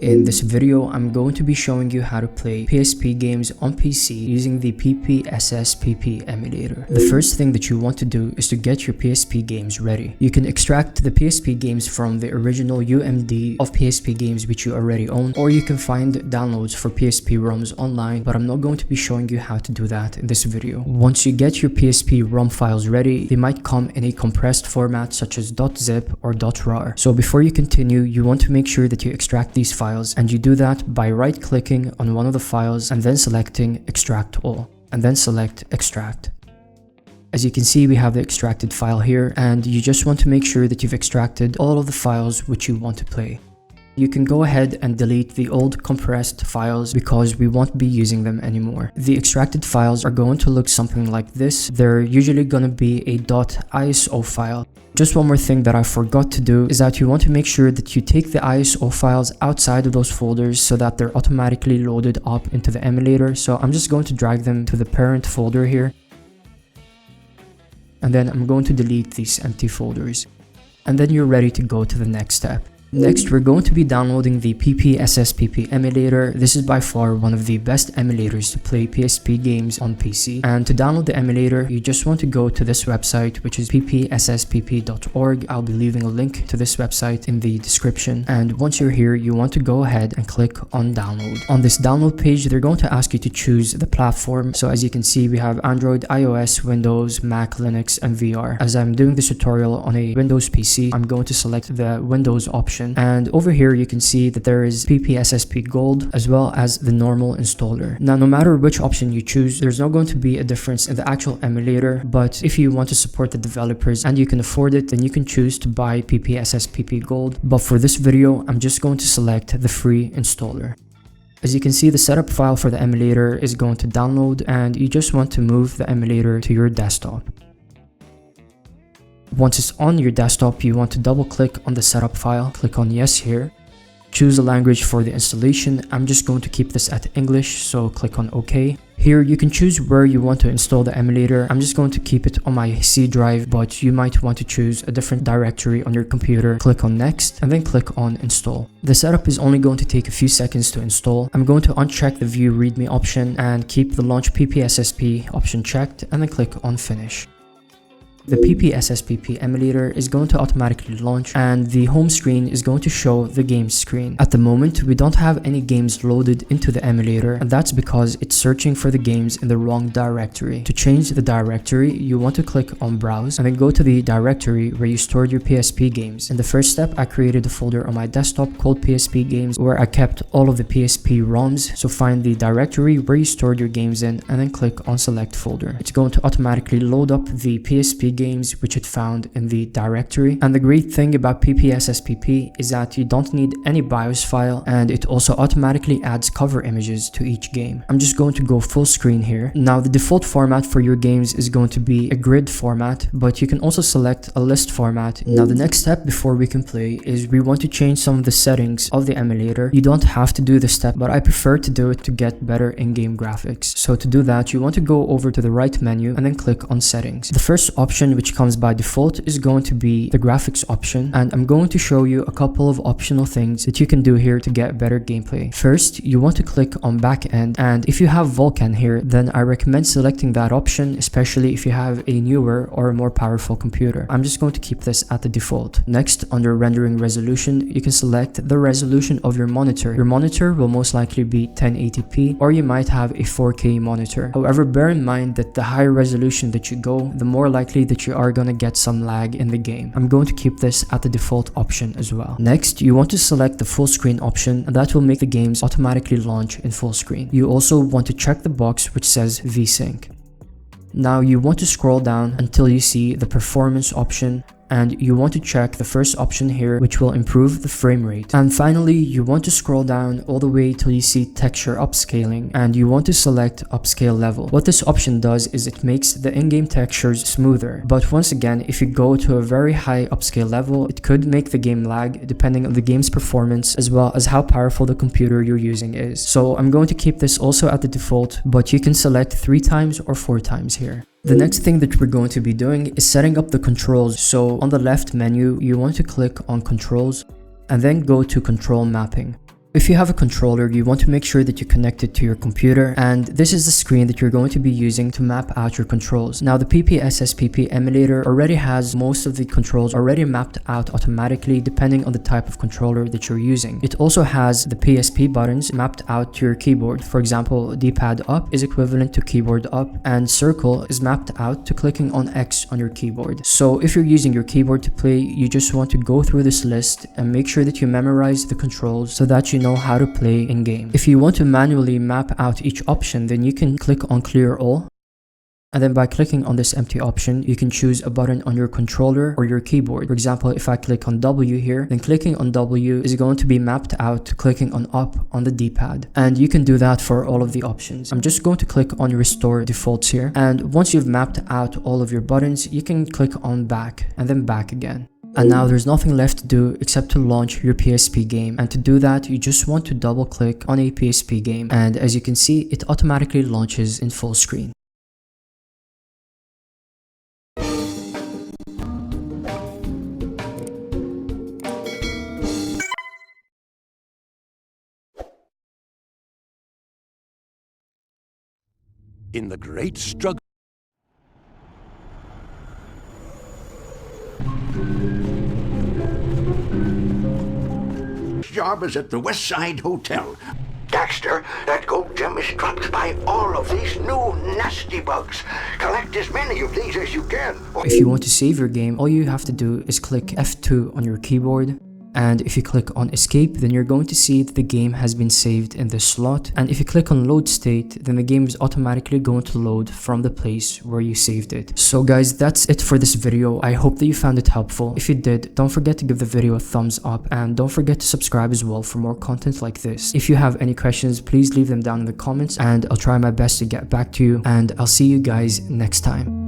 In this video, I'm going to be showing you how to play PSP games on PC using the PPSSPP Emulator. The first thing that you want to do is to get your PSP games ready. You can extract the PSP games from the original UMD of PSP games which you already own, or you can find downloads for PSP ROMs online, but I'm not going to be showing you how to do that in this video. Once you get your PSP ROM files ready, they might come in a compressed format such as .zip or .rar. So before you continue, you want to make sure that you extract these files, and you do that by right-clicking on one of the files and then selecting Extract All, and then select Extract. As you can see, we have the extracted file here, and you just want to make sure that you've extracted all of the files which you want to play. You can go ahead and delete the old compressed files because we won't be using them anymore. The extracted files are going to look something like this. They're usually going to be a .iso file. Just one more thing that I forgot to do is that you want to make sure that you take the ISO files outside of those folders so that they're automatically loaded up into the emulator. So I'm just going to drag them to the parent folder here. And then I'm going to delete these empty folders. And then you're ready to go to the next step. Next, we're going to be downloading the PPSSPP Emulator. This is by far one of the best emulators to play PSP games on PC. And to download the emulator, you just want to go to this website, which is PPSSPP.org. I'll be leaving a link to this website in the description. And once you're here, you want to go ahead and click on download. On this download page, they're going to ask you to choose the platform. So as you can see, we have Android, iOS, Windows, Mac, Linux, and VR. As I'm doing this tutorial on a Windows PC, I'm going to select the Windows option. And over here you can see that there is PPSSP Gold as well as the normal installer. Now, no matter which option you choose, there's not going to be a difference in the actual emulator, but if you want to support the developers and you can afford it, then you can choose to buy PPSSPP Gold. But for this video, I'm just going to select the free installer. As you can see, the setup file for the emulator is going to download, and you just want to move the emulator to your desktop. Once it's on your desktop, you want to double click on the setup file, click on yes here, choose a language for the installation. I'm just going to keep this at English, so click on OK. Here you can choose where you want to install the emulator. I'm just going to keep it on my C drive, but you might want to choose a different directory on your computer. Click on next and then click on install. The setup is only going to take a few seconds to install. I'm going to uncheck the view readme option and keep the launch PPSSP option checked, and then click on finish. The PPSSPP emulator is going to automatically launch, and the home screen is going to show the games screen. At the moment, we don't have any games loaded into the emulator, and that's because it's searching for the games in the wrong directory. To change the directory, you want to click on browse and then go to the directory where you stored your PSP games. In the first step, I created a folder on my desktop called PSP games where I kept all of the PSP ROMs. So find the directory where you stored your games in and then click on select folder. It's going to automatically load up the PSP games which it found in the directory. And the great thing about PPSSPP is that you don't need any BIOS file, and it also automatically adds cover images to each game. I'm just going to go full screen here. Now, the default format for your games is going to be a grid format, but you can also select a list format. Now, the next step before we can play is we want to change some of the settings of the emulator. You don't have to do this step, but I prefer to do it to get better in-game graphics. So to do that, you want to go over to the right menu and then click on settings. The first option which comes by default is going to be the graphics option, and I'm going to show you a couple of optional things that you can do here to get better gameplay. First, you want to click on backend, and if you have Vulkan here, then I recommend selecting that option, especially if you have a newer or a more powerful computer. I'm just going to keep this at the default. Next, under rendering resolution, you can select the resolution of your monitor. Your monitor will most likely be 1080p, or you might have a 4K monitor. However, bear in mind that the higher resolution that you go, the more likely that you are going to get some lag in the game. I'm going to keep this at the default option as well. Next, you want to select the full screen option, and that will make the games automatically launch in full screen. You also want to check the box which says VSync. Now you want to scroll down until you see the performance option, and you want to check the first option here, which will improve the frame rate. And finally, you want to scroll down all the way till you see texture upscaling, and you want to select upscale level. What this option does is it makes the in-game textures smoother, but once again, if you go to a very high upscale level, it could make the game lag depending on the game's performance as well as how powerful the computer you're using is. So I'm going to keep this also at the default, but you can select 3 times or 4 times here. The next thing that we're going to be doing is setting up the controls. So on the left menu, you want to click on controls and then go to control mapping. If you have a controller, you want to make sure that you connect it to your computer, and this is the screen that you're going to be using to map out your controls. Now the PPSSPP Emulator already has most of the controls already mapped out automatically depending on the type of controller that you're using. It also has the PSP buttons mapped out to your keyboard. For example, D-pad up is equivalent to keyboard up, and circle is mapped out to clicking on X on your keyboard. So if you're using your keyboard to play, you just want to go through this list and make sure that you memorize the controls so that you know how to play in game. If you want to manually map out each option, then you can click on clear all, and then by clicking on this empty option, you can choose a button on your controller or your keyboard. For example, if I click on W here, then clicking on W is going to be mapped out to clicking on up on the D-pad. And you can do that for all of the options. I'm just going to click on restore defaults here. And once you've mapped out all of your buttons, you can click on back and then back again. And now there's nothing left to do except to launch your PSP game, and to do that you just want to double click on a PSP game, and as you can see it automatically launches in full screen. In the great struggle. Job is at the West Side Hotel. Daxter, that gold gem is dropped by all of these new nasty bugs. Collect as many of these as you can. If you want to save your game, all you have to do is click F2 on your keyboard. And if you click on escape, then you're going to see that the game has been saved in this slot. And if you click on load state, then the game is automatically going to load from the place where you saved it. So guys, that's it for this video. I hope that you found it helpful. If you did, don't forget to give the video a thumbs up, and don't forget to subscribe as well for more content like this. If you have any questions, please leave them down in the comments and I'll try my best to get back to you, and I'll see you guys next time.